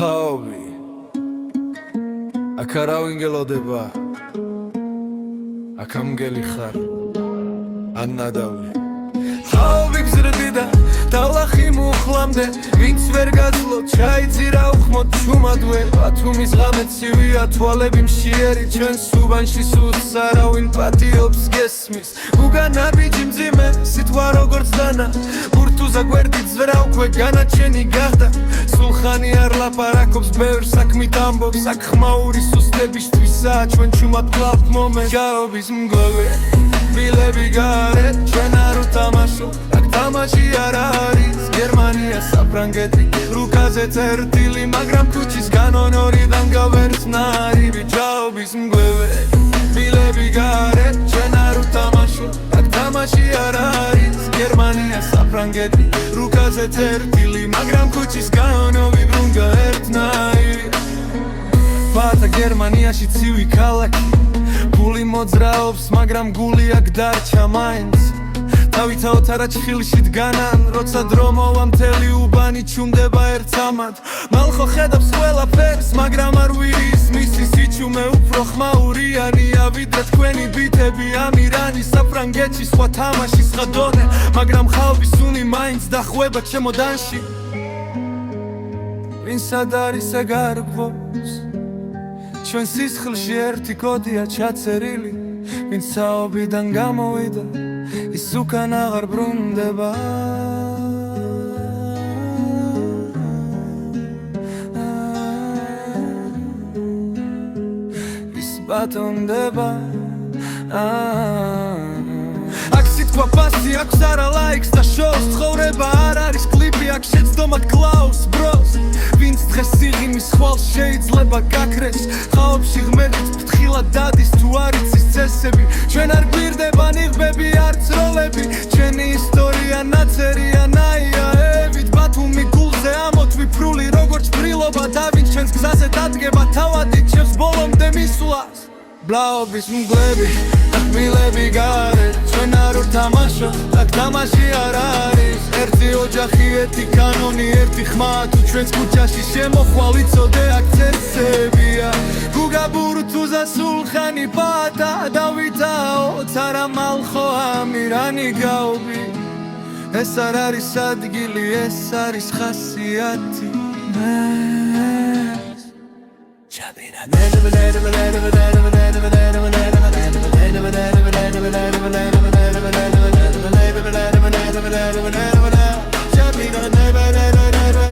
ხაობი აქ არავინ გელოდება აქ ამგელი ხარ ან ნადავლი ხაობი გზრდი და დავლახი მუხლამდე ვინც ვერ გაძლო ჩაიძირა უხმოდ ჩუმადვე ბათუმის ღამე ცივია თვალები მშიერი ჩვენს უბანში სულს არავინ პატიობს გესმის უგანა ბიჭი მძიმე სიტყვა როგორც დანა ბურთუზა გვერდით ზვრა უკვე განაჩენი გახდა სულხანი არ ლაპარაკობს ბევრ საქმით ამბობს აქ ხმაური სუსტებისთვისაა ჩვენ ჩუმად გლავთ მომენტ ჯაობის მგლოვე მილები გარეთ ჩვენ არ უთამაშობ აქ თამაში არ არის გერმანია საფრანგეთი რუკაზე წერტილი მაგრამ ქუჩის განონ ორიდან გავერცნარი ჯაობის მგლოვე მილები გარეთ ჩვენ არ უთამაშობ აქ თამაში არ არის გერმანია საფრანგეთი რუკაზე წერტილი მაგრამ ქუჩის განონ ვიბრუნგა ერთნაირი ბათა გერმანიაში ცივი ქალაქი გული მოძრაობს მაგრამ გული აქ დარჩა მაინც თავითაოთ არაჩხილში დგანან როცა დრო მოვა მთელი უბანი ჩუმდება ერთამად მალხო ხედავს ყველაფერს მაგრამ არ ვირის მისი სიჩუმე უფრო ხმაურიანია ვიდრე თქვენი ბიტები ამირანი საფრანგეთში სხვა თამაში სხვა დონე მაგრამ ხალბის უნი მაინც დახვება ჩემოდანში ვინსად არის ეგ არ გვობს ჩვენ სისხლში ერთი კოდია ჩაწერილი ვინც საობიდან გამოვიდა ის უკან აღარ ბრუნდება ის ბატონდება აქ სიტყვა ფასი აქვს არა ლაიქს და შოუს ცხოვრება არ არის კლიპი აქ შეცდომად კლავს ბროს ვინც დღეს სიღიმის ხვალს შეიძლება გაქრეს ხაობში ღმერთიც ფრთხილად დადის თუ არ იცის წესები ჩვენ არ გვირდება ნიღბები არც როლები ჩვენი ისტორია ნაწერია ნაიაევით ბათუმი გულზე ამოთ ვიფრული როგორც ბრილობა და ვინც ჩვენს გზაზე დადგება თავადით შევს ბოლომდე მისვლას ბლაობის მგლები აქ მილები გარეთ ჩვენ არ უთამაშობ აქ თამაში არ არის ერთი ოჯახი ერთი კანონი ერთი ხმა თუ ჩვენს ქუჩაში შემოხვალ იცოდე აქ წესებია გუგა ბურთუზა სულხანი პატა დავითაოც არა მალხო ამირანი გაობი ეს არ არის ადგილი ეს არის ხასიათი Jabina